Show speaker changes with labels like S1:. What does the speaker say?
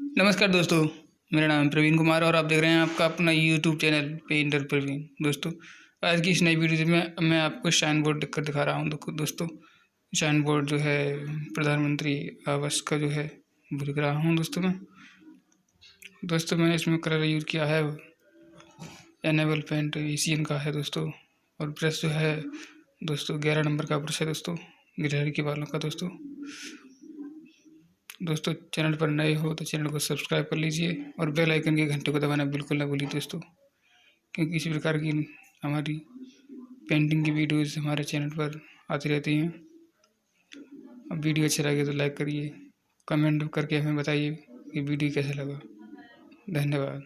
S1: नमस्कार दोस्तों, मेरा नाम प्रवीण कुमार और आप देख रहे हैं आपका अपना यूट्यूब चैनल पेंटर प्रवीण। दोस्तों, आज की इस नई वीडियो में मैं आपको साइन बोर्ड लिख कर दिखा रहा हूँ। दोस्तों, साइन बोर्ड जो है प्रधानमंत्री आवास का जो है वो लिख रहा हूँ। दोस्तों मैंने इसमें कलर यूज़ किया है एनेबल पेंट एशियन का है दोस्तों। और ब्रश जो है दोस्तों 11 नंबर का ब्रश है दोस्तों, गिलहरी के बालों का। दोस्तों चैनल पर नए हो तो चैनल को सब्सक्राइब कर लीजिए और बेल आइकन के घंटे को दबाना बिल्कुल ना भूलिए दोस्तों, क्योंकि इसी प्रकार की हमारी पेंटिंग की वीडियोस हमारे चैनल पर आती रहती हैं। अब वीडियो अच्छा लगे तो लाइक करिए, कमेंट करके हमें बताइए कि वीडियो कैसा लगा। धन्यवाद।